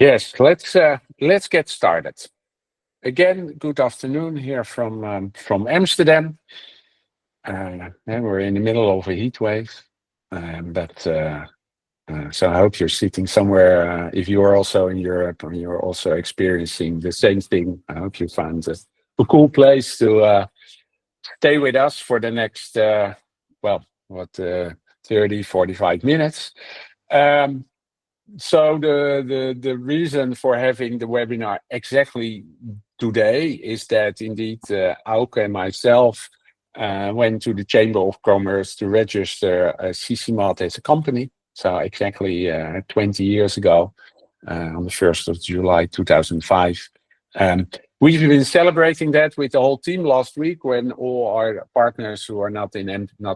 Let's get started. Again, good afternoon here from Amsterdam. And we're in the middle of a heat wave, but so I hope you're sitting somewhere. If you are also in Europe or you're also experiencing the same thing, I hope you find a cool place to stay with us for the next, well, what, 30, 45 minutes. Um, so the reason for having the webinar exactly today is that indeed Auke and myself went to the Chamber of Commerce to register CCmath as a company. So exactly 20 years ago, on the 1st of July 2005. We've been celebrating that with the whole team last week when all our partners who are not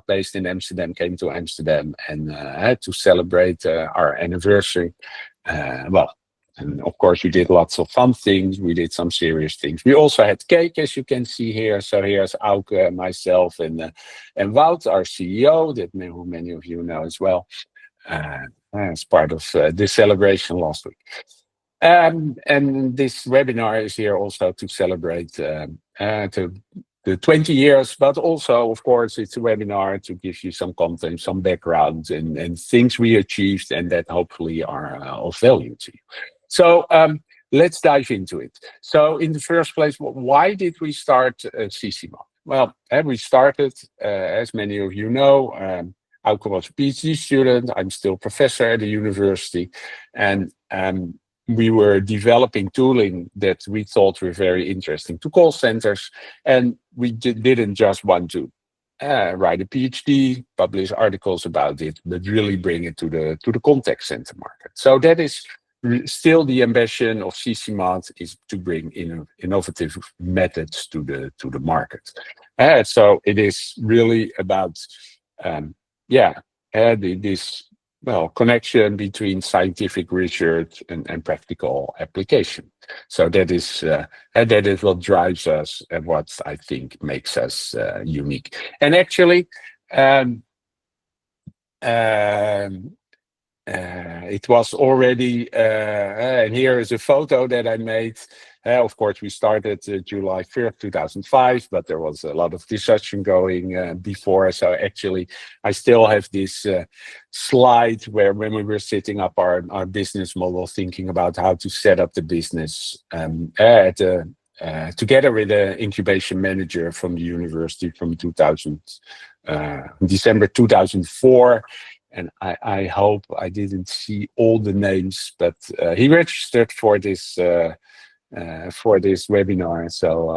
based in Amsterdam came to Amsterdam and had to celebrate our anniversary. And of course, we did lots of fun things. We did some serious things. We also had cake, as you can see here. So here's Auke, myself, and Wout, our CEO, that who many of you know as well, as part of this celebration last week. And this webinar is here also to celebrate the 20 years, but also, of course, it's a webinar to give you some content, some background, and things we achieved, and that hopefully are of value to you. So let's dive into it. So in the first place, why did we start CCmath? Well, we started, as many of you know, Auke was a PhD student. I'm still professor at the university, and we were developing tooling that we thought were very interesting to call centers, and we didn't just want to write a PhD, publish articles about it, but really bring it to the contact center market. So that is still the ambition of CCmath, is to bring innovative methods to the market. So it is really about this connection between scientific research and practical application. So that is what drives us and what I think makes us unique. And actually, it was already, and here is a photo that I made. Of course, we started July 1st, 2005, but there was a lot of discussion going before. So actually, I still have this slide where when we were setting up our business model, thinking about how to set up the business together with an incubation manager from the university from December 2004. And I hope I didn't see all the names, but he registered for this webinar. So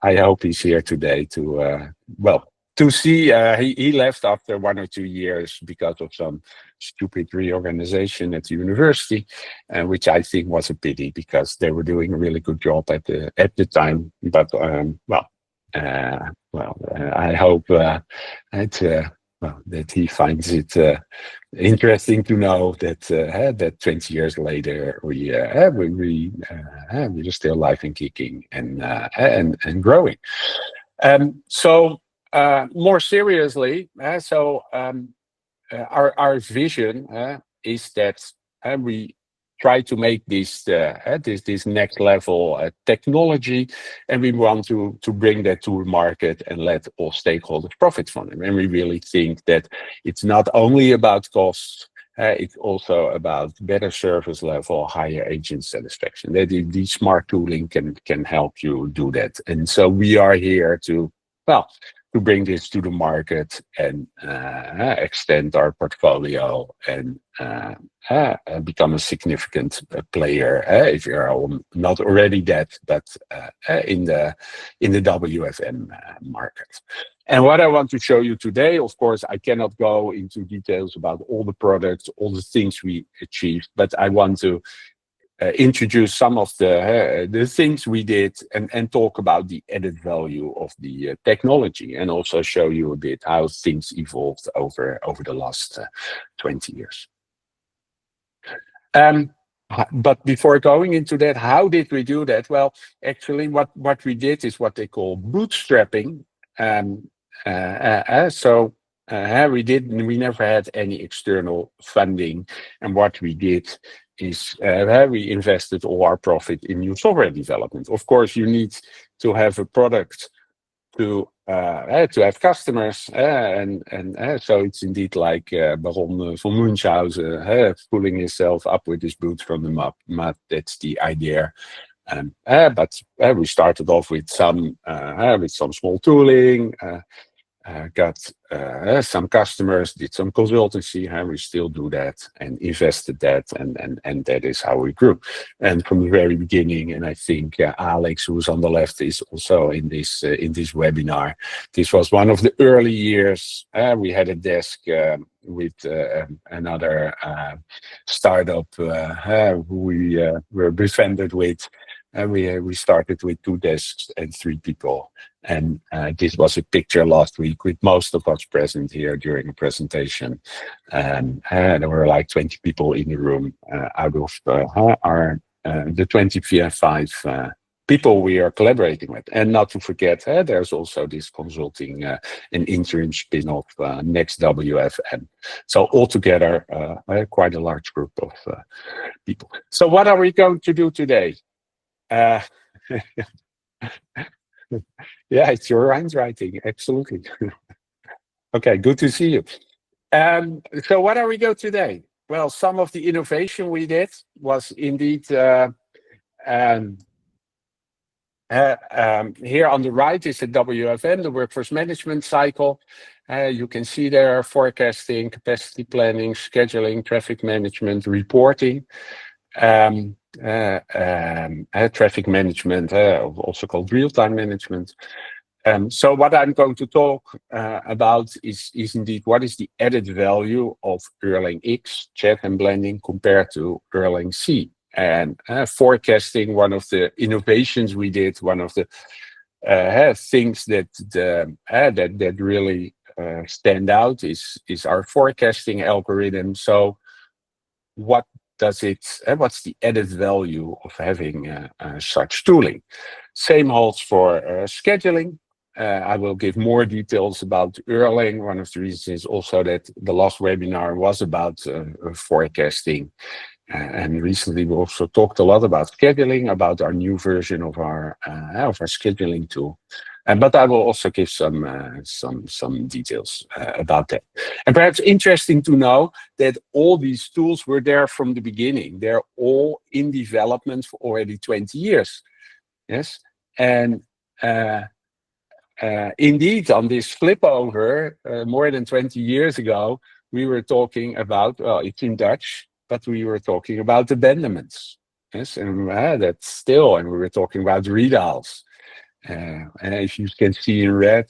I hope he's here today to see. He left after 1 or 2 years because of some stupid reorganization at the university, which I think was a pity because they were doing a really good job at the time. But I hope that he finds it interesting to know that that 20 years later we're still alive and kicking and growing. So more seriously, our vision is that we try to make this next level technology, and we want to bring that to the market and let all stakeholders profit from it. And we really think that it's not only about costs, it's also about better service level, higher agent satisfaction. That the smart tooling can help you do that. And so we are here to bring this to the market and extend our portfolio and become a significant player, if you're not already that, but in the WFM market. And what I want to show you today, of course, I cannot go into details about all the products, all the things we achieved, but I want to introduce some of the things we did and talk about the added value of the technology, and also show you a bit how things evolved over the last 20 years. But before going into that, how did we do that? Well, actually, what we did is what they call bootstrapping. We never had any external funding, and what we did we invested all our profit in new software development. Of course, you need to have a product to have customers, and so it's indeed like Baron von Munchausen pulling himself up with his boots from the mud. That's the idea. But we started off with some small tooling. Got some customers, did some consultancy, we still do that, and invested that, and that is how we grew. And from the very beginning, and I think Alex, who's on the left, is also in this webinar. This was one of the early years. We had a desk with another startup who we were befriended with. We started with 2 desks and 3 people. And this was a picture last week with most of us present here during a presentation. And there were like 20 people in the room out of the 25 people we are collaborating with. And not to forget, there's also this consulting and interim spin-off next WFM. So altogether, quite a large group of people. So what are we going to do today? Yeah, it's your handwriting. Absolutely. Okay, good to see you. So what are we going today? Well, some of the innovation we did was indeed here on the right is the WFM, the workforce management cycle. You can see there forecasting, capacity planning, scheduling, traffic management, reporting. Traffic management, also called real-time management. So what I'm going to talk about is indeed what is the added value of Erlang X, chat and blending compared to Erlang C. And forecasting, one of the innovations we did, one of the things that really stand out is our forecasting algorithm. So what does it? What's the added value of having such tooling? Same holds for scheduling. I will give more details about Erlang. One of the reasons is also that the last webinar was about forecasting. And recently we also talked a lot about scheduling, about our new version of our scheduling tool. But I will also give some details about that. And perhaps interesting to know that all these tools were there from the beginning. They're all in development for already 20 years. Yes, and indeed, on this flip over, more than 20 years ago, we were talking about, well, it's in Dutch, but we were talking about abandonments. Yes, and that's still, and we were talking about readouts. If you can see in red,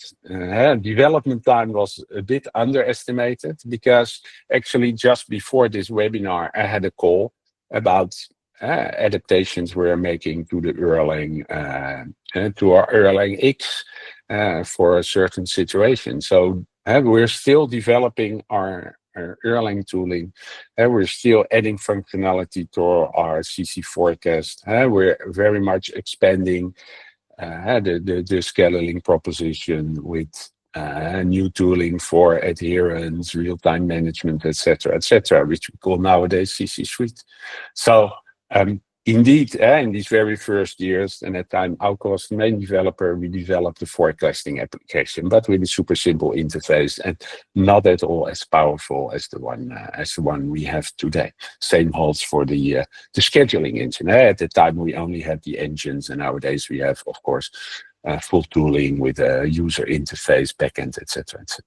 development time was a bit underestimated because actually just before this webinar, I had a call about adaptations we're making to the Erlang, to our Erlang X for a certain situation. So we're still developing our Erlang tooling. We're still adding functionality to our CC forecast. We're very much expanding the scheduling proposition with new tooling for adherence, real-time management, etc., which we call nowadays CC Suite. So indeed, in these very first years, and at the time Auke was the main developer, we developed the forecasting application, but with a super simple interface and not at all as powerful as the one we have today. Same holds for the scheduling engine. At the time, we only had the engines, and nowadays we have, of course, full tooling with a user interface, backend, etc., etc.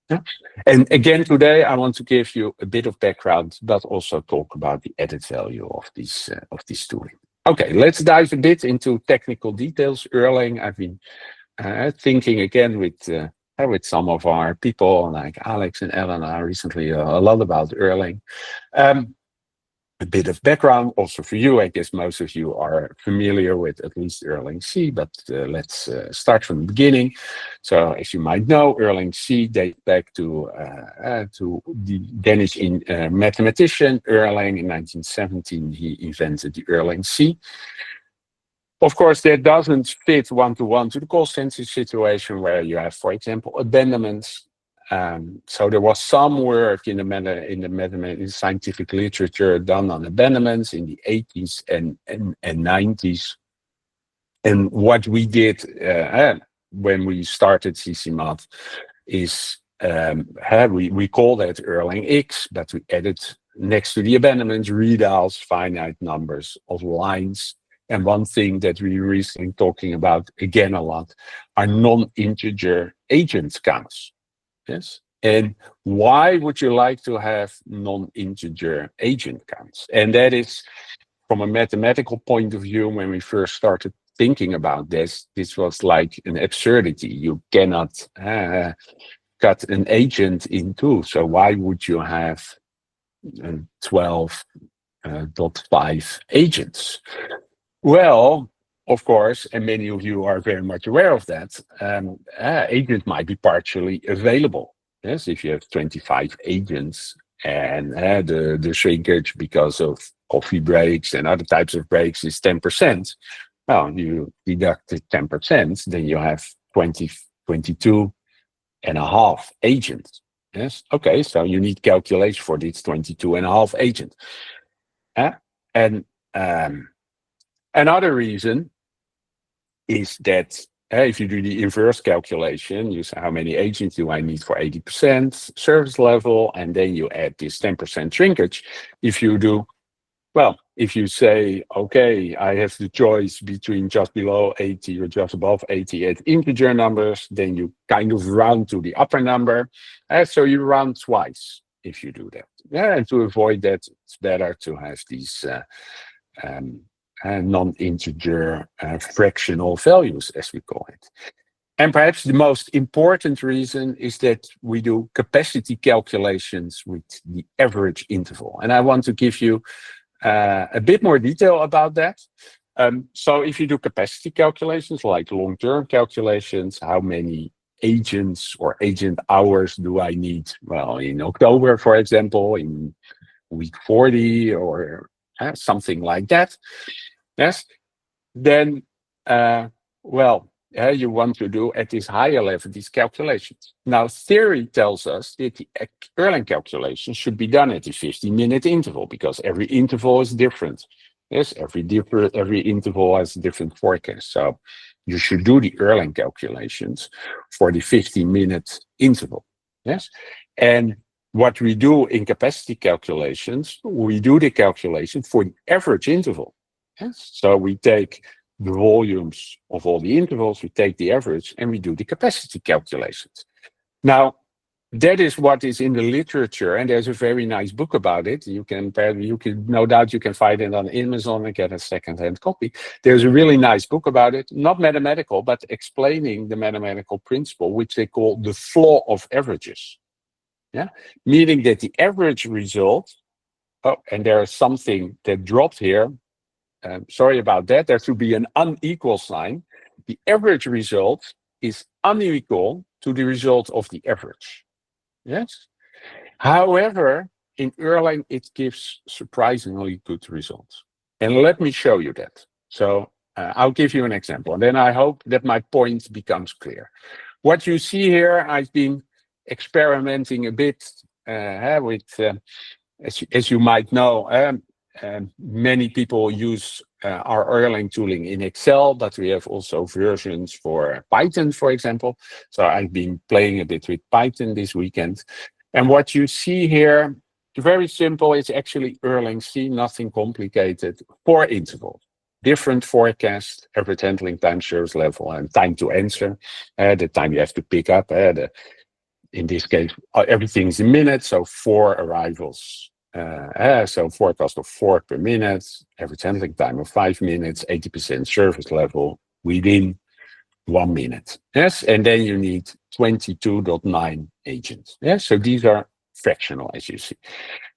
Yeah. And again, today I want to give you a bit of background, but also talk about the added value of this tooling. Okay, let's dive a bit into technical details. Erlang, I've been thinking again with some of our people like Alex and Elena recently a lot about Erlang. A bit of background also for you. I guess most of you are familiar with at least Erlang C, but let's start from the beginning. So as you might know, Erlang C dates back to the Danish mathematician Erlang. In 1917, he invented the Erlang C. Of course, that doesn't fit one-to-one to the call center situation where you have, for example, abandonments. So there was some work in the scientific literature done on abandonments in the 80s and 90s. And what we did when we started CCmath is we call that Erlang X, but we added next to the abandonments readouts, finite numbers of lines. And one thing that we recently talking about again a lot are non-integer agent counts. Yes. And why would you like to have non-integer agent counts? And that is from a mathematical point of view, when we first started thinking about this was like an absurdity. You cannot cut an agent in two. So why would you have 12.5 agents? Well, of course, and many of you are very much aware of that, agents might be partially available. Yes, if you have 25 agents and the shrinkage because of coffee breaks and other types of breaks is 10%, well, you deduct 10%, then you have 22 and a half agents. Yes, okay, so you need calculation for these 22 and a half agents. And another reason is that if you do the inverse calculation, you say how many agents do I need for 80% service level, and then you add this 10% shrinkage. If you say, okay, I have the choice between just below 80 or just above 80 at integer numbers, then you kind of round to the upper number. So you round twice if you do that. Yeah, and to avoid that, it's better to have these non-integer fractional values, as we call it. And perhaps the most important reason is that we do capacity calculations with the average interval. And I want to give you a bit more detail about that. So if you do capacity calculations, like long-term calculations, how many agents or agent hours do I need? Well, in October, for example, in week 40 or something like that. Yes. Then, you want to do at this higher level these calculations. Now, theory tells us that the Erlang calculation should be done at the 15-minute interval because every interval is different. Yes, every interval has a different forecast. So you should do the Erlang calculations for the 15-minute interval. Yes, and what we do in capacity calculations, we do the calculation for the average interval. Yes, so we take the volumes of all the intervals, we take the average, and we do the capacity calculations. Now, that is what is in the literature, and there's a very nice book about it. No doubt you can find it on Amazon and get a second-hand copy. There's a really nice book about it, not mathematical, but explaining the mathematical principle, which they call the flaw of averages. Yeah, meaning that the average result. Oh, and there is something that dropped here. Sorry about that. There should be an unequal sign. The average result is unequal to the result of the average. Yes. However, in Erlang, it gives surprisingly good results. And let me show you that. So I'll give you an example, and then I hope that my point becomes clear. What you see here, I've been experimenting a bit with, as you might know, many people use our Erlang tooling in Excel, but we have also versions for Python, for example. So I've been playing a bit with Python this weekend. And what you see here, very simple, it's actually Erlang C, nothing complicated, 4 intervals. Different forecast, average handling time, service level, and time to answer, the time you have to pick up. In this case, everything's in minutes, so 4 arrivals. So forecast of 4 per minute, average handling time of 5 minutes, 80% service level within 1 minute. Yes, and then you need 22.9 agents. Yes, so these are fractional, as you see.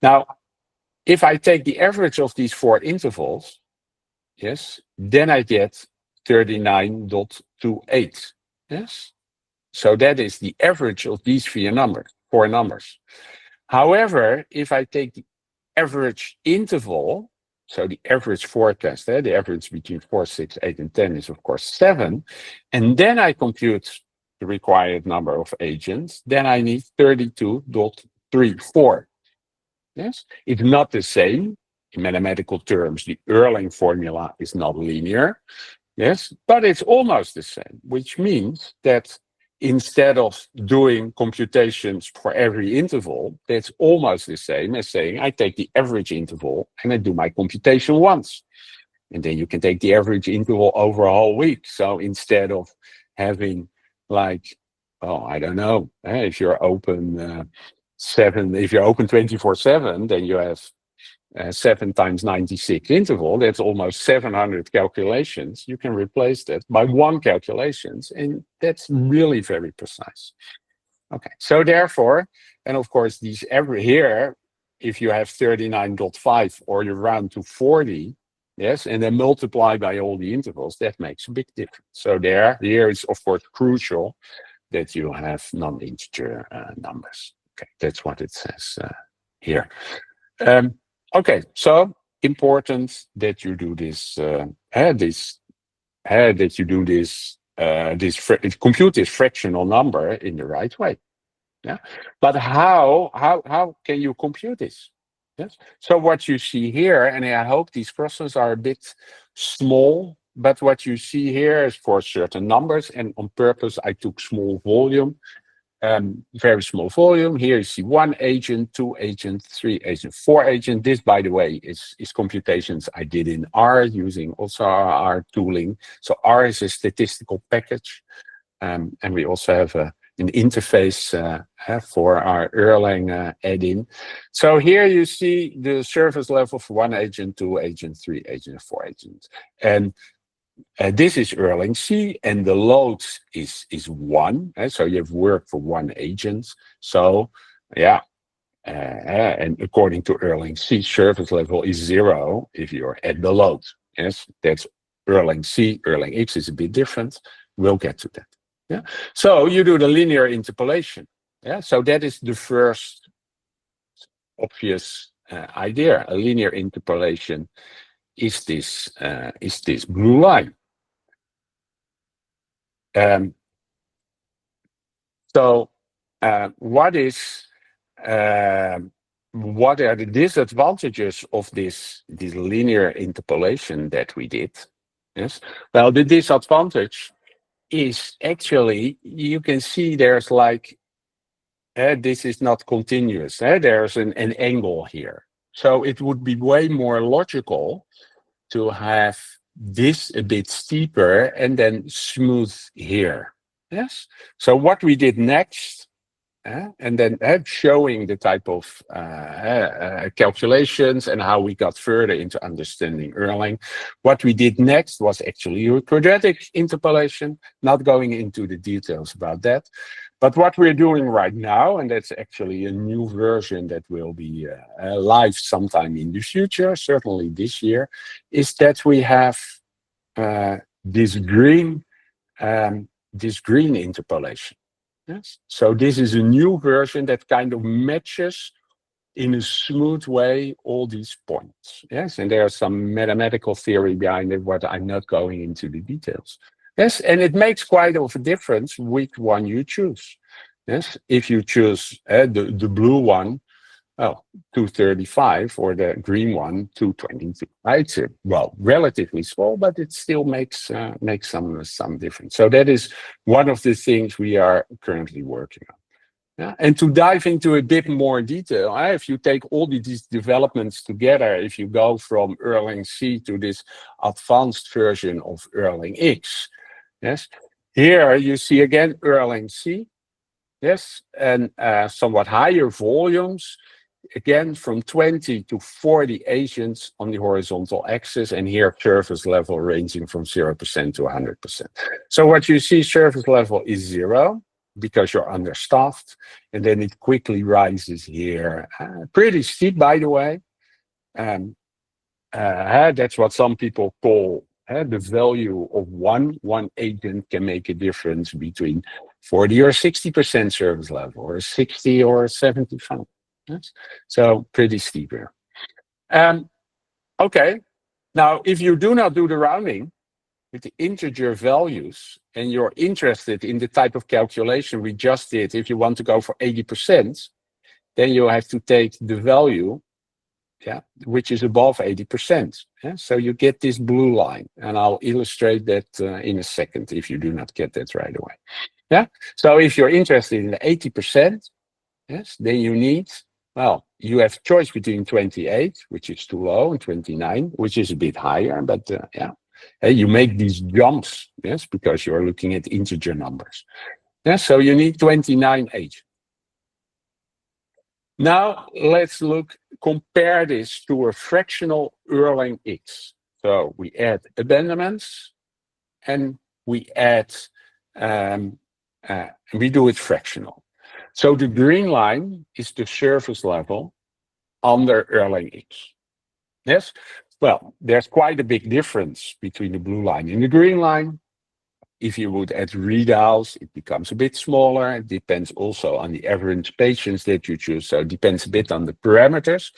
Now, if I take the average of these 4 intervals, yes, then I get 39.28. Yes, so that is the average of these 4 numbers. However, if I take the average interval, so the average forecast, the average between 4, 6, 8, and 10 is of course 7, and then I compute the required number of agents, then I need 32.34. Yes, it's not the same. In mathematical terms, the Erlang formula is not linear. Yes, but it's almost the same, which means that instead of doing computations for every interval, that's almost the same as saying I take the average interval and I do my computation once. And then you can take the average interval over a whole week. So instead of having like, oh, I don't know, if you're open if you're open 24/7, then you have 7 times 96 interval. That's almost 700 calculations. You can replace that by one calculations, and that's really very precise. Okay, so therefore, and of course, these every here, if you have 39.5 or you round to 40, yes, and then multiply by all the intervals, that makes a big difference. So here it's of course crucial that you have non-integer numbers. Okay, that's what it says here. Okay, so important that you do this, that you do this, compute this fractional number in the right way. Yeah, but how can you compute this? Yes. So what you see here, and I hope these crosses are a bit small, but what you see here is for certain numbers, and on purpose I took small volume. Very small volume. Here you see 1 agent, 2 agent, 3 agent, 4 agent. This, by the way, is computations I did in R using also our tooling. So R is a statistical package. And we also have an interface for our Erlang add-in. So here you see the service level for 1 agent, 2 agent, 3 agent, 4 agent. And this is Erlang C, and the load is 1. So you have work for 1 agent. So yeah, and according to Erlang C, service level is 0 if you're at the load. Yes, that's Erlang C. Erlang X is a bit different. We'll get to that. Yeah. So you do the linear interpolation. Yeah. So that is the first obvious idea. A linear interpolation is this blue line. So what are the disadvantages of this linear interpolation that we did? Yes. Well, the disadvantage is actually, you can see there's like, this is not continuous. There's an angle here. So it would be way more logical to have this a bit steeper and then smooth here. Yes. So what we did next, and then showing the type of calculations and how we got further into understanding Erlang. What we did next was actually a quadratic interpolation, not going into the details about that. But what we're doing right now, and that's actually a new version that will be live sometime in the future, certainly this year, is that we have this green interpolation. Yes. So this is a new version that kind of matches in a smooth way all these points. Yes, and there's some mathematical theory behind it, but I'm not going into the details. Yes, and it makes quite of a difference which one you choose. Yes, if you choose the blue one, 235, or the green one, 222. It's well, relatively small, but it still makes some difference. So that is one of the things we are currently working on. Yeah? And to dive into a bit more detail, if you take all these developments together, if you go from Erlang C to this advanced version of Erlang X, yes, here you see again Erlang C, yes, and somewhat higher volumes. Again, from 20 to 40 agents on the horizontal axis, and here service level ranging from 0% to 100%. So what you see, service level is 0 because you're understaffed, and then it quickly rises here. Pretty steep, by the way. That's what some people call the value of one agent can make a difference between 40 or 60% service level, or 60 or 75. Yes. So pretty steep here. Okay. Now, if you do not do the rounding, with the integer values, and you're interested in the type of calculation we just did, if you want to go for 80%, then you have to take the value, which is above 80%. So you get this blue line, and I'll illustrate that in a second if you do not get that right away. So if you're interested in the 80%, then you need, well, you have choice between 28, which is too low, and 29, which is a bit higher, but you make these jumps, because you're looking at integer numbers. So you need 29 agents. Now let's compare this to a fractional Erlang X. So we add abandonments, and we do it fractional. So the green line is the service level under Erlang X. Yes? Well, there's quite a big difference between the blue line and the green line. If you would add readouts, it becomes a bit smaller. It depends also on the average patients that you choose. So it depends a bit on the parameters.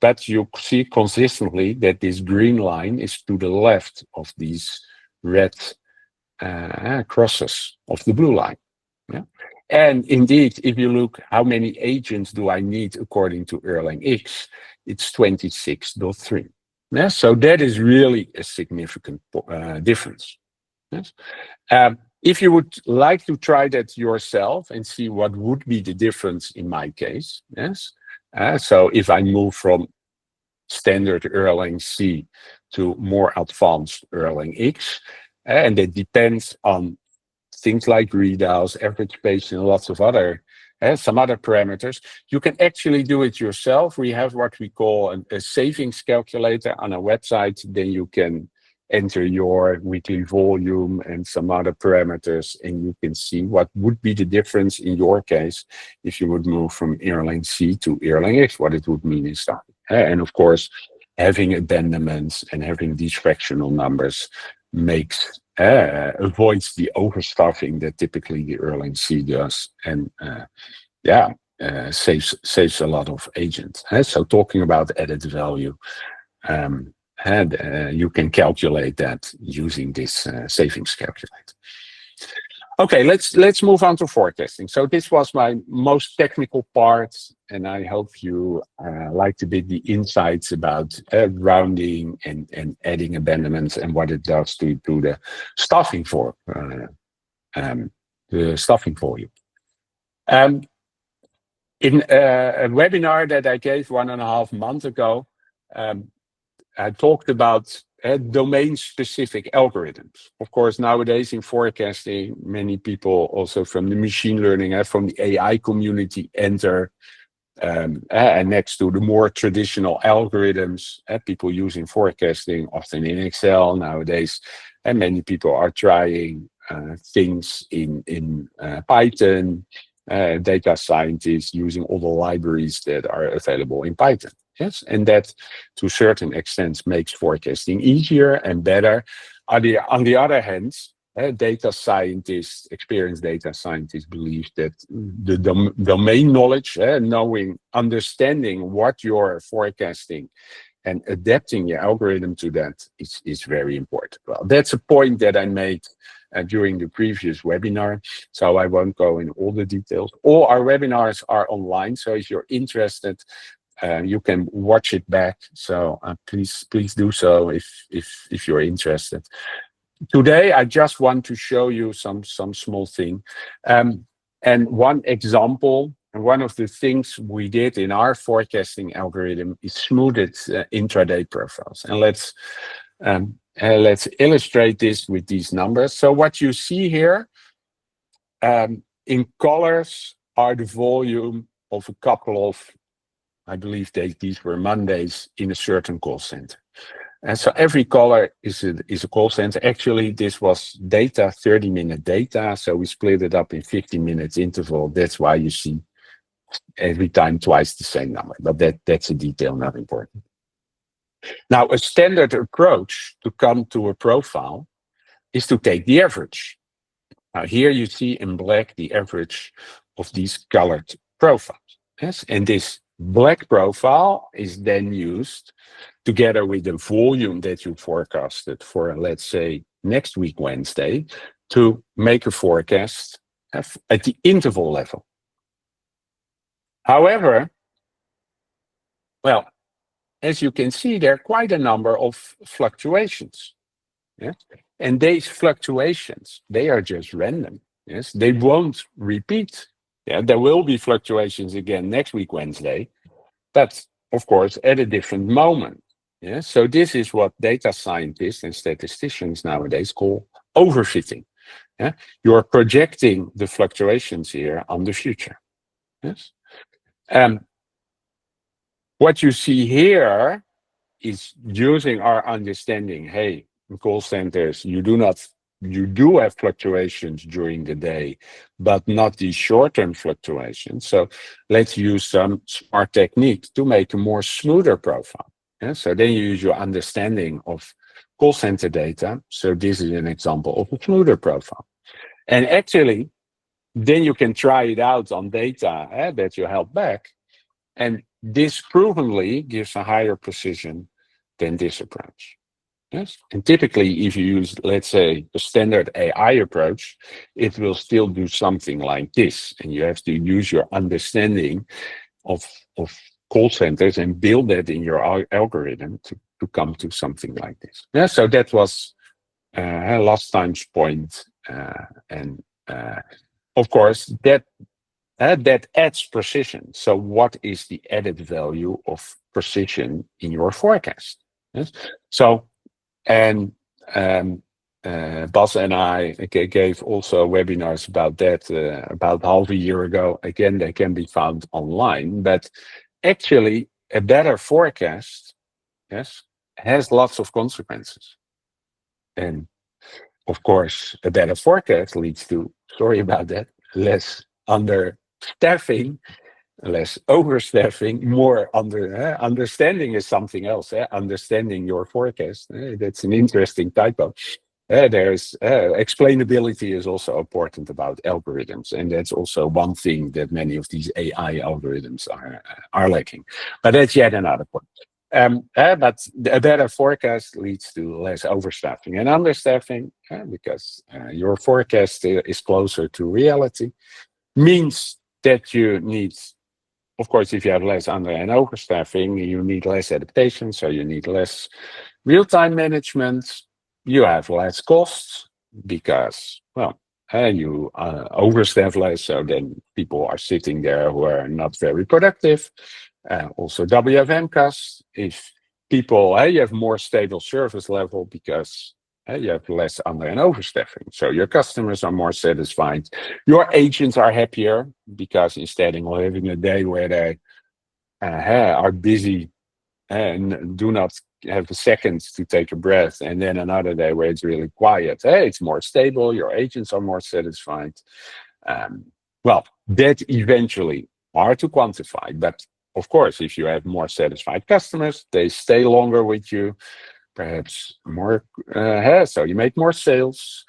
But you see consistently that this green line is to the left of these red crosses of the blue line. And indeed, if you look how many agents do I need according to Erlang X, it's 26.3. So that is really a significant difference. If you would like to try that yourself and see what would be the difference in my case, so if I move from standard Erlang C to more advanced Erlang X, and it depends on things like readouts, average patient, and lots of other, some other parameters. You can actually do it yourself. We have what we call a savings calculator on our website. Then you can enter your weekly volume and some other parameters, and you can see what would be the difference in your case if you would move from Erlang C to Erlang X, what it would mean in starting. And of course, having abandonments and having these fractional numbers avoids the overstuffing that typically the Erlang C does, and saves a lot of agents. So talking about added value, and you can calculate that using this savings calculator. Okay, let's move on to forecasting. So this was my most technical part, and I hope you liked a bit the insights about rounding and adding abandonments and what it does to the staffing for the staffing volume. In a webinar that I gave 1.5 months ago, I talked about domain-specific algorithms. Of course, nowadays in forecasting, many people also from the machine learning, from the AI community enter, and next to the more traditional algorithms, people using forecasting, often in Excel nowadays, and many people are trying things in Python, data scientists using all the libraries that are available in Python. Yes, and that to a certain extent makes forecasting easier and better. On the other hand, data scientists, experienced data scientists believe that the domain knowledge, understanding what you're forecasting and adapting your algorithm to that is very important. Well, that's a point that I made during the previous webinar, so I won't go in all the details. All our webinars are online, so if you're interested, you can watch it back. So please do so if you're interested. Today, I just want to show you some small thing, and one example. And one of the things we did in our forecasting algorithm is smoothed intraday profiles. And let's illustrate this with these numbers. So what you see here in colors are the volume of a couple of, I believe these were Mondays in a certain call center. And so every color is a call center. Actually, this was data, 30-minute data. So we split it up in 15-minute interval. That's why you see every time twice the same number. But that's a detail, not important. Now, a standard approach to come to a profile is to take the average. Now, here you see in black the average of these colored profiles. Yes, and this black profile is then used together with the volume that you forecasted for, let's say, next week, Wednesday, to make a forecast at the interval level. However, well, as you can see, there are quite a number of fluctuations. Yeah? And these fluctuations, they are just random. Yes, they won't repeat. Yeah, there will be fluctuations again next week, Wednesday, but of course at a different moment. Yeah, so this is what data scientists and statisticians nowadays call overfitting. Yeah, you're projecting the fluctuations here on the future. Yes, what you see here is using our understanding. Hey, in call centers, you do have fluctuations during the day, but not these short-term fluctuations. So let's use some smart techniques to make a more smoother profile. Yeah? So then you use your understanding of call center data. So this is an example of a smoother profile. And actually, then you can try it out on data that you held back. And this provenly gives a higher precision than this approach. Yes. And typically, if you use, let's say, a standard AI approach, it will still do something like this. And you have to use your understanding of call centers and build that in your algorithm to come to something like this. Yeah. So that was last time's point. And of course, that adds precision. So what is the added value of precision in your forecast? Yes. So, and Bas and I gave also webinars about that about half a year ago. Again, they can be found online, but actually a better forecast, yes, has lots of consequences. And of course, a better forecast leads to, sorry about that, less understaffing, less overstaffing, more understanding is something else. Understanding your forecast, that's an interesting typo. There's explainability is also important about algorithms, and that's also one thing that many of these AI algorithms are lacking. But that's yet another point. But a better forecast leads to less overstaffing and understaffing because your forecast is closer to reality, means that you need, of course, if you have less under and overstaffing, you need less adaptation, so you need less real-time management. You have less costs because, well, you overstaff less, so then people are sitting there who are not very productive. Also, WFM costs. If people, you have more stable service level because you have less under and overstaffing. So your customers are more satisfied. Your agents are happier because instead of having a day where they are busy and do not have a second to take a breath, and then another day where it's really quiet, it's more stable. Your agents are more satisfied. Well, that eventually hard to quantify, but of course, if you have more satisfied customers, they stay longer with you, perhaps more, so you make more sales.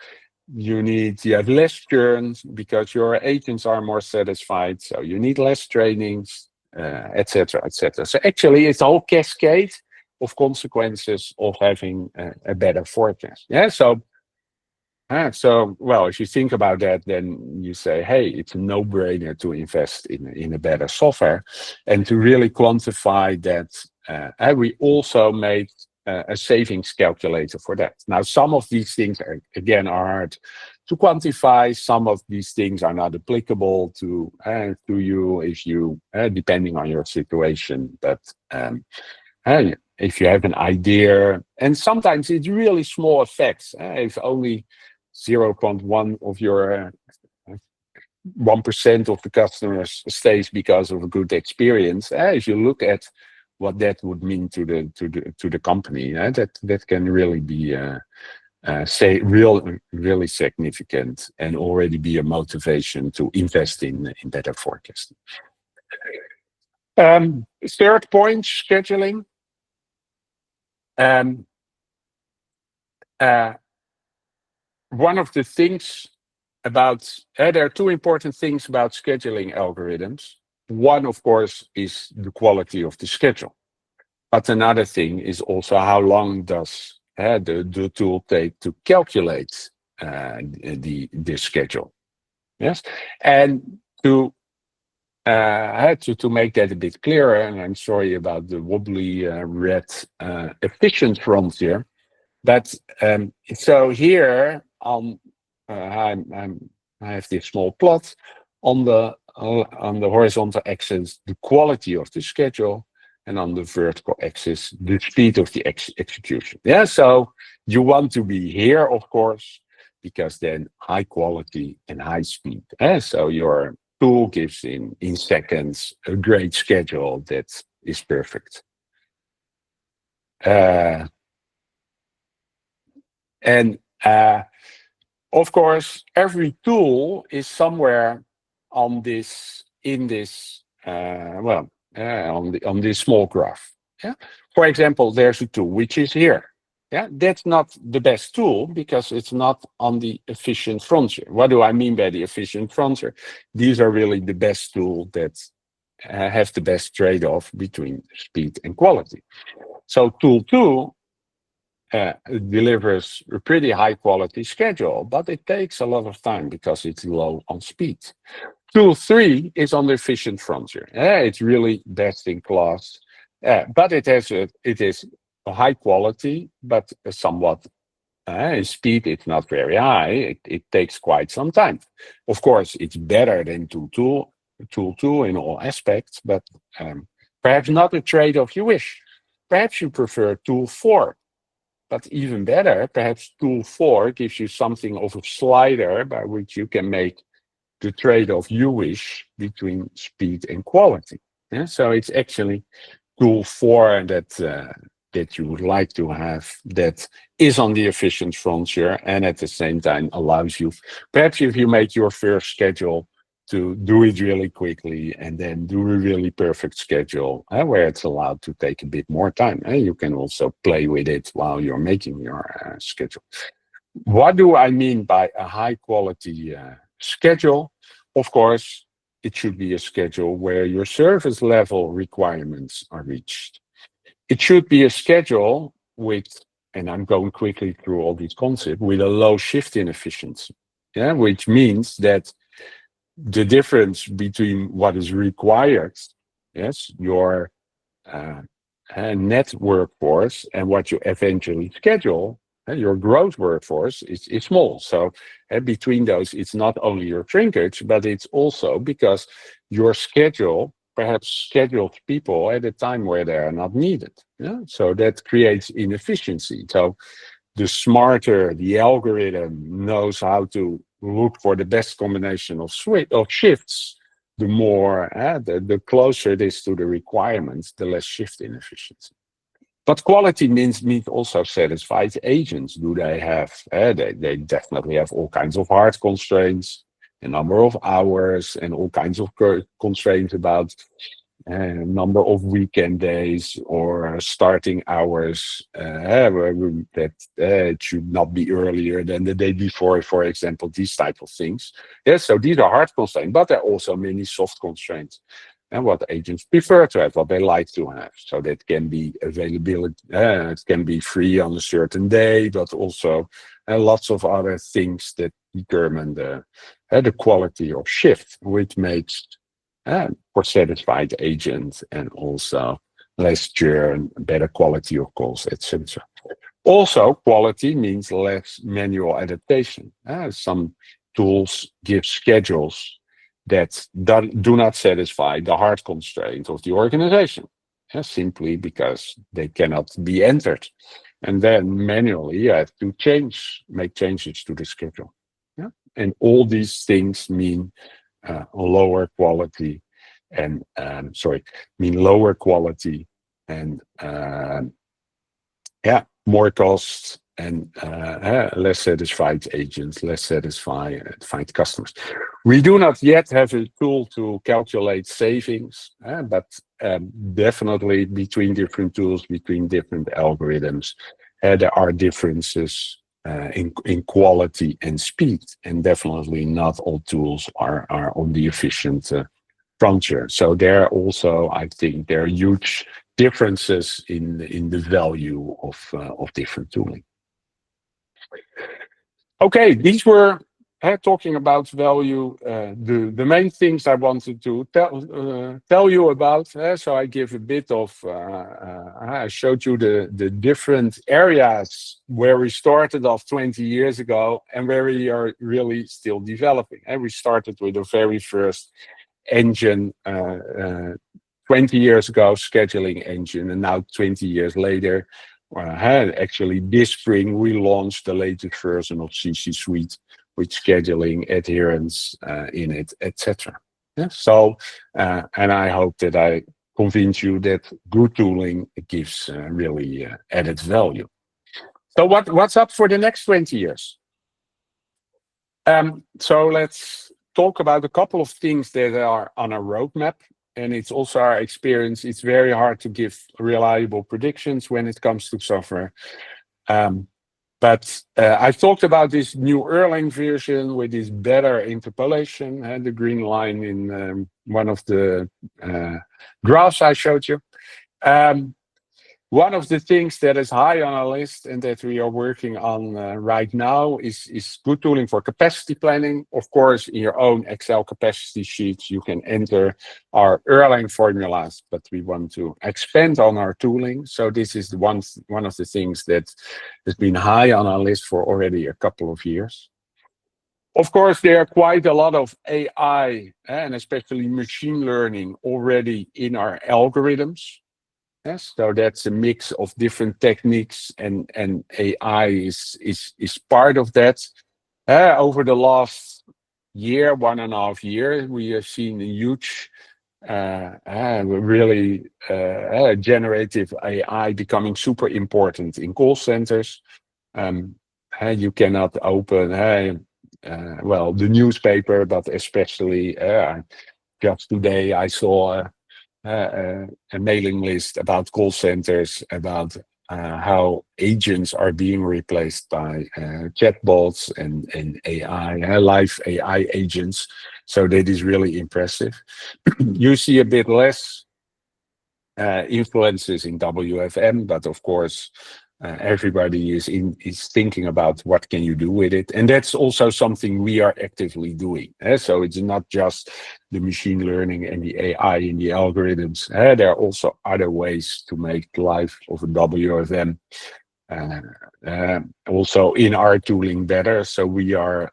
You have less churn because your agents are more satisfied, so you need less trainings, etc., etc. So actually, it's a whole cascade of consequences of having a better forecast. Yeah, so well, if you think about that, then you say, hey, it's a no-brainer to invest in a better software and to really quantify that. We also made a savings calculator for that. Now, some of these things are hard to quantify. Some of these things are not applicable to you if you, depending on your situation. But if you have an idea, and sometimes it's really small effects. If only 0.1 of your 1% of the customers stays because of a good experience. If you look at what that would mean to the company, that can really be really significant and already be a motivation to invest in better forecasting. Third point, scheduling. One of the things about there are two important things about scheduling algorithms. One, of course, is the quality of the schedule. But another thing is also how long does the tool take to calculate the schedule. Yes, and to make that a bit clearer, and I'm sorry about the wobbly red efficient frontier, but so here I have this small plot on the horizontal axis, the quality of the schedule, and on the vertical axis, the speed of the execution. Yeah, so you want to be here, of course, because then high quality and high speed. So your tool gives in seconds a great schedule that is perfect. Uh, and Of course, every tool is somewhere on this in this on this small graph. Yeah. For example, there's a tool which is here. Yeah, that's not the best tool because it's not on the efficient frontier. What do I mean by the efficient frontier? These are really the best tool that have the best trade-off between speed and quality. So tool two delivers a pretty high quality schedule, but it takes a lot of time because it's low on speed. Tool three is on the efficient frontier. It's really best in class, but it is a high quality, but somewhat speed. It's not very high. It takes quite some time. Of course, it's better than tool two in all aspects, but perhaps not a trade-off you wish. Perhaps you prefer tool four. But even better, perhaps tool four gives you something of a slider by which you can make the trade-off you wish between speed and quality. Yeah? So it's actually tool four that you would like to have that is on the efficient frontier and at the same time allows you, perhaps if you make your first schedule, to do it really quickly and then do a really perfect schedule where it's allowed to take a bit more time. You can also play with it while you're making your schedule. What do I mean by a high quality schedule? Of course, it should be a schedule where your service level requirements are reached. It should be a schedule with, and I'm going quickly through all these concepts, with a low shift inefficiency. Yeah, which means that the difference between what is required, yes, your uh, net workforce and what you eventually schedule, your gross workforce is small. So between those, it's not only your shrinkage, but it's also because your schedule perhaps schedules people at a time where they are not needed. Yeah? So that creates inefficiency. So the smarter the algorithm knows how to look for the best combination of shifts, the more, the closer it is to the requirements, the less shift inefficiency. But quality means also satisfied agents. Do they have, they definitely have all kinds of hard constraints, a number of hours, and all kinds of constraints about number of weekend days or starting hours that it should not be earlier than the day before, for example, these type of things. Yes, so these are hard constraints, but there are also many soft constraints and what agents prefer to have, what they like to have. So that can be availability, it can be free on a certain day, but also lots of other things that determine the quality of shift, which makes for satisfied agents and also less churn, better quality of calls, etc. Also, quality means less manual adaptation. Some tools give schedules that do not satisfy the hard constraint of the organization, simply because they cannot be entered. And then manually you have to make changes to the schedule. Yeah? And all these things mean lower quality and lower quality and more costs and less satisfied agents, less satisfied customers. We do not yet have a tool to calculate savings, but definitely between different tools, between different algorithms, there are differences in quality and speed, and definitely not all tools are on the efficient frontier. So there also, I think there are huge differences in the value of different tooling. Okay, these were talking about value. The main things I wanted to tell you about. So I give a bit of. I showed you the different areas where we started off 20 years ago and where we are really still developing. And we started with the very first engine 20 years ago, scheduling engine, and now 20 years later. Actually, this spring we launched the latest version of CC Suite with scheduling, adherence in it, etc. Yeah, so, and I hope that I convince you that good tooling gives really added value. So, what's up for the next 20 years? So let's talk about a couple of things that are on a roadmap. And it's also our experience. It's very hard to give reliable predictions when it comes to software. But I've talked about this new Erlang version with this better interpolation, and the green line in one of the graphs I showed you. One of the things that is high on our list and that we are working on right now is good tooling for capacity planning. Of course, in your own Excel capacity sheets, you can enter our Erlang formulas, but we want to expand on our tooling. So this is one of the things that has been high on our list for already a couple of years. Of course, there are quite a lot of AI and especially machine learning already in our algorithms. Yes, so that's a mix of different techniques, and AI is part of that. Over the last year, 1.5 years, we have seen a huge, really generative AI becoming super important in call centers. You cannot open, well, the newspaper, but especially just today I saw a mailing list about call centers, about how agents are being replaced by chatbots and AI, live AI agents. So that is really impressive. You see a bit less influences in WFM, but of course, everybody is thinking about what can you do with it, and that's also something we are actively doing. So it's not just the machine learning and the AI in the algorithms. There are also other ways to make the life of a WFM also in our tooling better. So we are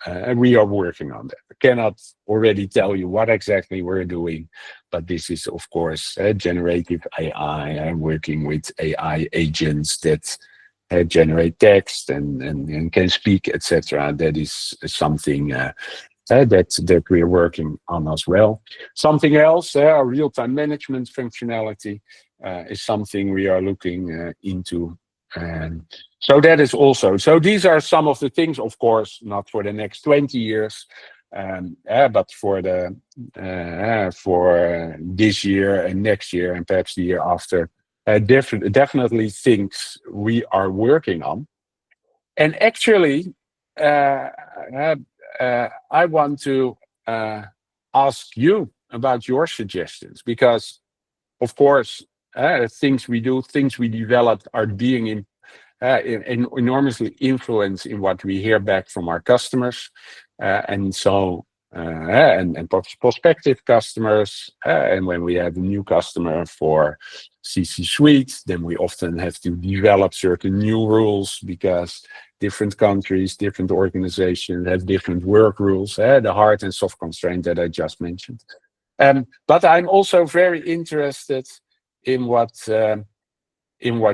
working on that. I cannot already tell you what exactly we're doing, but this is of course generative AI and working with AI agents that generate text and can speak, etc. That is something that we are working on as well. Something else, our real-time management functionality is something we are looking into. And so that is also, so these are some of the things, of course, not for the next 20 years, but for this year and next year and perhaps the year after. Definitely things we are working on. And actually, I want to ask you about your suggestions, because, of course, things we do, things we develop are being enormously influenced in what we hear back from our customers. And so, and prospective customers, and when we have a new customer for CC Suite, then we often have to develop certain new rules because different countries, different organizations have different work rules, the hard and soft constraint that I just mentioned. But I'm also very interested in what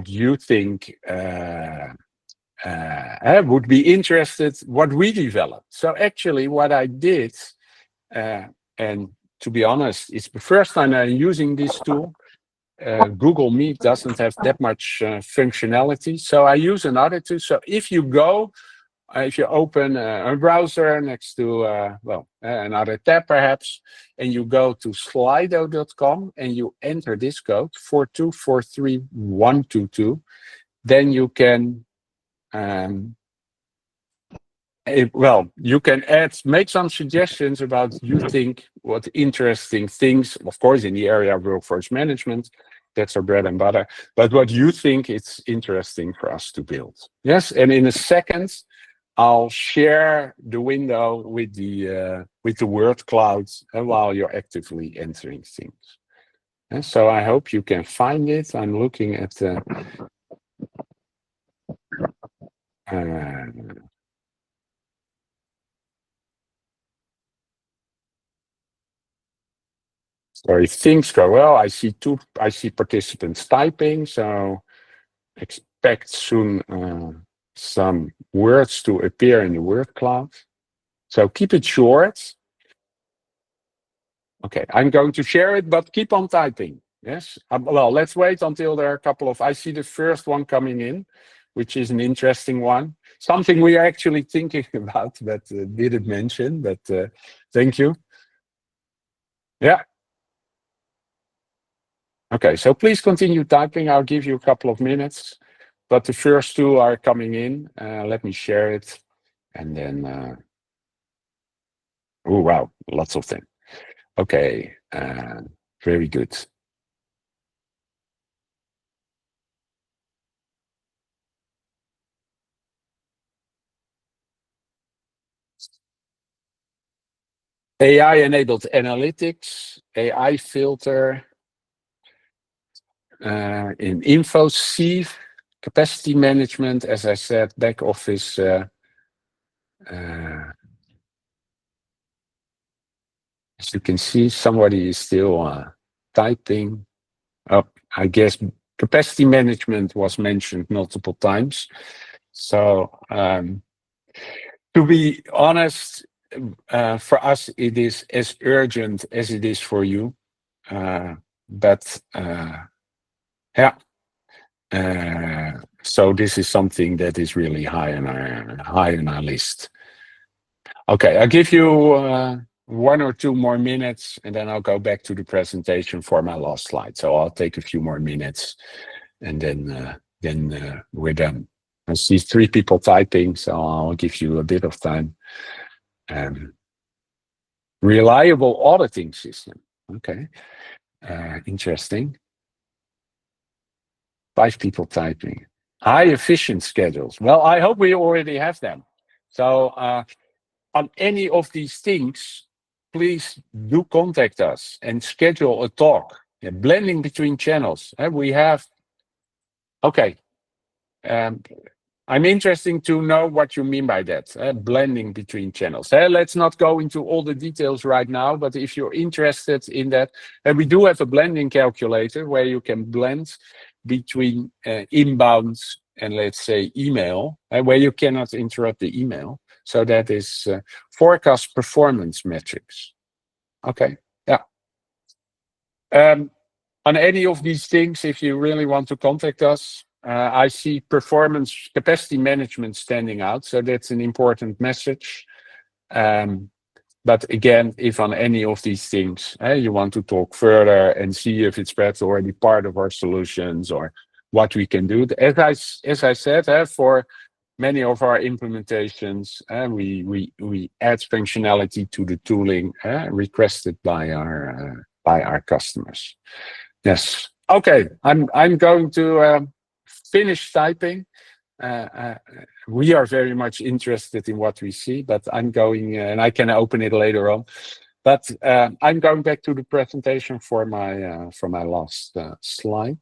you think would be interested what we developed. So actually what I did, and to be honest, it's the first time I'm using this tool. Google Meet doesn't have that much functionality, so I use another tool. So if you go, if you open a browser next to, another tab perhaps, and you go to slido.com and you enter this code 4243122, then you can Well, you can make some suggestions about you think what interesting things, of course, in the area of workforce management, that's our bread and butter, but what you think it's interesting for us to build. Yes, and in a second, I'll share the window with the word cloud while you're actively entering things. And so I hope you can find it. I'm looking at the. So if things go well, I see participants typing, so expect soon some words to appear in the word cloud. So keep it short. Okay, I'm going to share it, but keep on typing. Yes. Well, let's wait until there are a couple of. I see the first one coming in, which is an interesting one. Something we are actually thinking about, but didn't mention. But thank you. Yeah. Okay, so please continue typing. I'll give you a couple of minutes, but the first two are coming in. Let me share it, and then. Oh wow, lots of them. Okay, very good. AI-enabled analytics, AI filter, in info, sieve, capacity management, as I said, back office. As you can see, somebody is still typing. Oh, I guess capacity management was mentioned multiple times. So to be honest, for us, it is as urgent as it is for you. But yeah, so this is something that is really high on our list. Okay, I'll give you 1 or 2 more minutes, and then I'll go back to the presentation for my last slide. So I'll take a few more minutes, and then we're done. I see 3 people typing, so I'll give you a bit of time. Reliable auditing system. Okay, interesting. 5 people typing. High efficient schedules. Well, I hope we already have them. So on any of these things, please do contact us and schedule a talk. Yeah, blending between channels. We have. Okay. I'm interested to know what you mean by that, blending between channels. Let's not go into all the details right now, but if you're interested in that, we do have a blending calculator where you can blend between inbound and, let's say, email, where you cannot interrupt the email. So that is forecast performance metrics. Okay, yeah. On any of these things, if you really want to contact us, I see performance capacity management standing out. So that's an important message. But again, if on any of these things you want to talk further and see if it's perhaps already part of our solutions or what we can do. As I said, for many of our implementations, we add functionality to the tooling requested by our customers. Yes. Okay. I'm going to finish typing. We are very much interested in what we see, but I'm going, and I can open it later on. But I'm going back to the presentation for my last slide.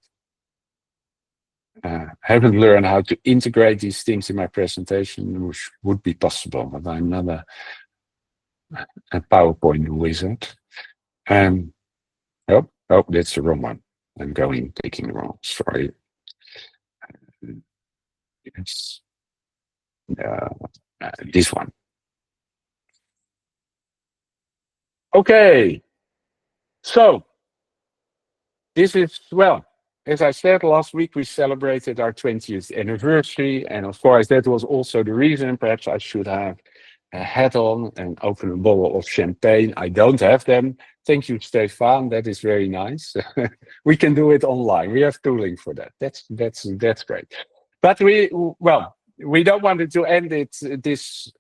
I haven't learned how to integrate these things in my presentation, which would be possible, but I'm not a PowerPoint wizard. Oh, that's the wrong one. I'm taking the wrong. Sorry. It's this one. Okay. So this is, well, as I said, last week we celebrated our 20th anniversary. And of course, that was also the reason perhaps I should have a hat on and open a bottle of champagne. I don't have them. Thank you, Stefan. That is very nice. We can do it online. We have tooling for that. That's great. But we don't want it to end this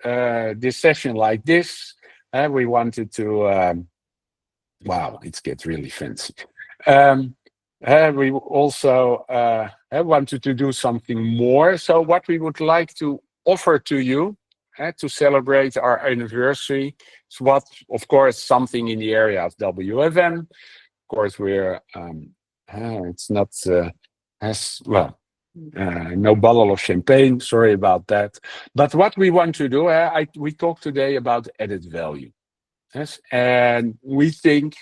session like this. We wanted to. Wow, it gets really fancy. We also wanted to do something more. So what we would like to offer to you to celebrate our anniversary is what, of course, something in the area of WFM. Of course, it's not as well. No bottle of champagne. Sorry about that. But what we want to do, we talked today about added value. Yes, and we think,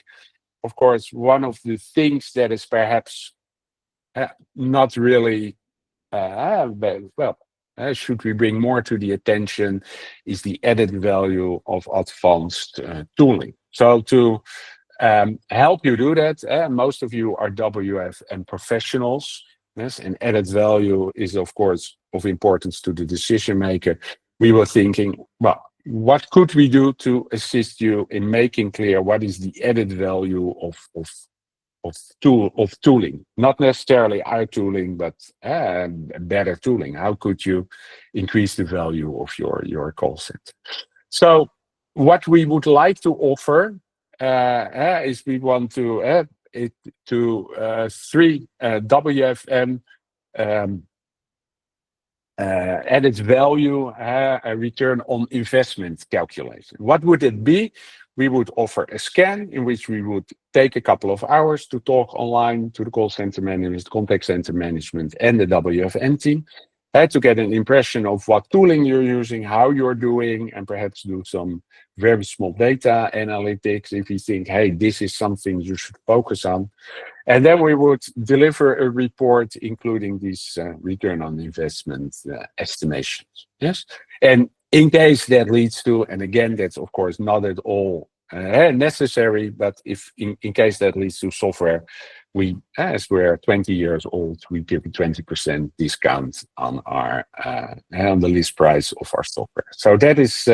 of course, one of the things that is perhaps not really, should we bring more to the attention is the added value of advanced tooling. So to help you do that, most of you are WFM professionals. Yes, and added value is, of course, of importance to the decision maker. We were thinking, well, what could we do to assist you in making clear what is the added value of tooling? Not necessarily our tooling, but better tooling. How could you increase the value of your call center? So what we would like to offer is we want to three WFM added value, a return on investment calculation. What would it be? We would offer a scan in which we would take a couple of hours to talk online to the call center managers, contact center management, and the WFM team to get an impression of what tooling you're using, how you're doing, and perhaps do some very small data analytics if you think, hey, this is something you should focus on. And then we would deliver a report including these return on investment estimations. Yes. And in case that leads to, and again, that's of course not at all necessary, but if in case that leads to software, we, as we're 20 years old, we give a 20% discount on our on the list price of our software. So that is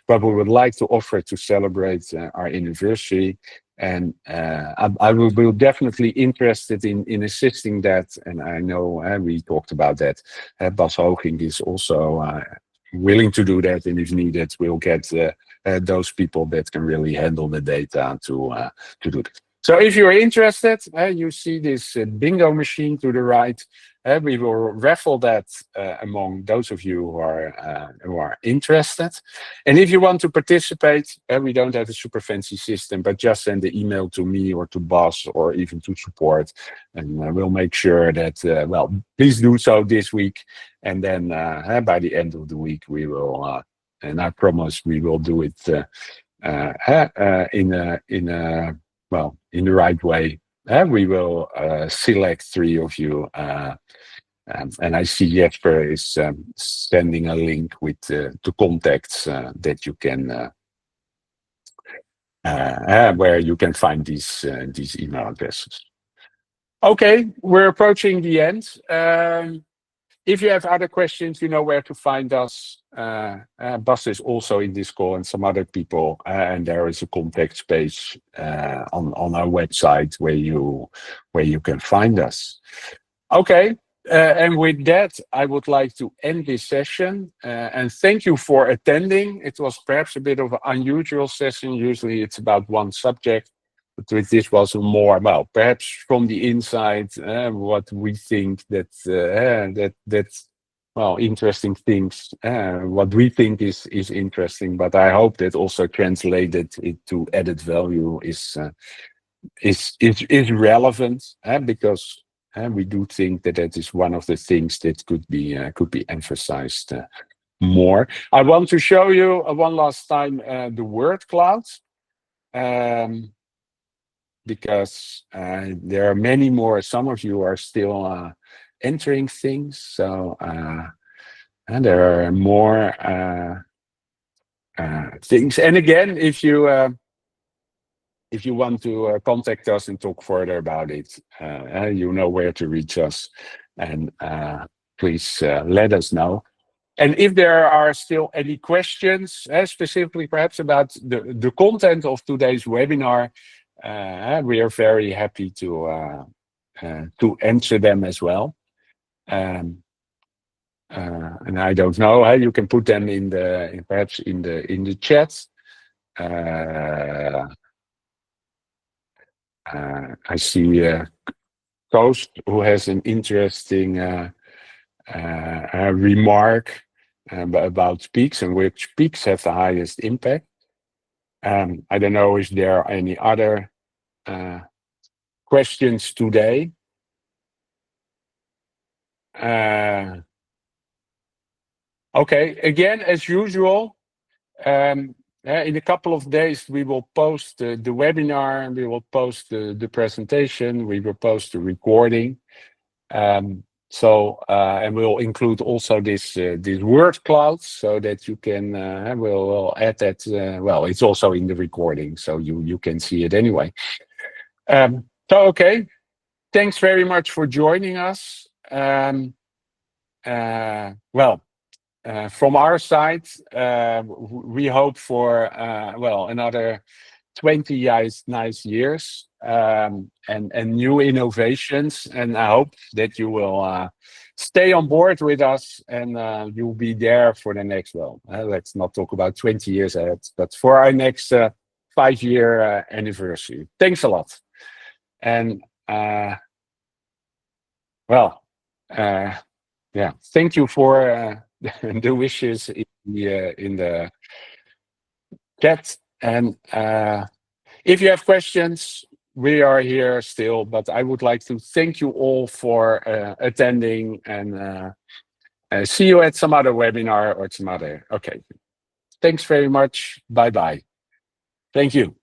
what we would like to offer to celebrate our anniversary. And I will be definitely interested in assisting that. And I know we talked about that. Bas Hoging is also willing to do that. And if needed, we'll get those people that can really handle the data to do that. So if you're interested, you see this bingo machine to the right. We will raffle that among those of you who are interested. And if you want to participate, we don't have a super fancy system, but just send the email to me or to Bas or even to support. And we'll make sure that, please do so this week. And then by the end of the week, we will, and I promise we will do it in the right way. We will select 3 of you. And I see Jesper is sending a link with the contacts that you can, where you can find these email addresses. Okay, we're approaching the end. If you have other questions, you know where to find us. Bas is also in this call and some other people, and there is a contact page on our website where you can find us. Okay, and with that, I would like to end this session and thank you for attending. It was perhaps a bit of an unusual session. Usually it's about one subject. But this was more, perhaps from the inside, what we think that's interesting things, what we think is interesting. But I hope that also translated into added value is relevant, because we do think that is one of the things that could be emphasized more. I want to show you one last time the word cloud. Because there are many more. Some of you are still entering things, so and there are more things. And again, if you want to contact us and talk further about it, you know where to reach us, and please let us know. And if there are still any questions, specifically perhaps about the content of today's webinar, we are very happy to answer them as well. And I don't know. You can put them perhaps in the chat. I see Toast, who has an interesting remark about peaks and which peaks have the highest impact. I don't know if there are any other questions today. Okay, again, as usual, in a couple of days, we will post the webinar, we will post the presentation, we will post the recording. And we'll include also this word cloud so that you can, we'll add that, well, it's also in the recording, so you can see it anyway. Okay, thanks very much for joining us. From our side, we hope for another 20 nice years and new innovations, and I hope that you will stay on board with us and you'll be there for the next. Let's not talk about 20 years ahead, but for our next 5-year anniversary. Thanks a lot, and thank you for the wishes in the chat. And if you have questions, we are here still. But I would like to thank you all for attending, and see you at some other webinar or some other. Okay. Thanks very much. Bye-bye. Thank you.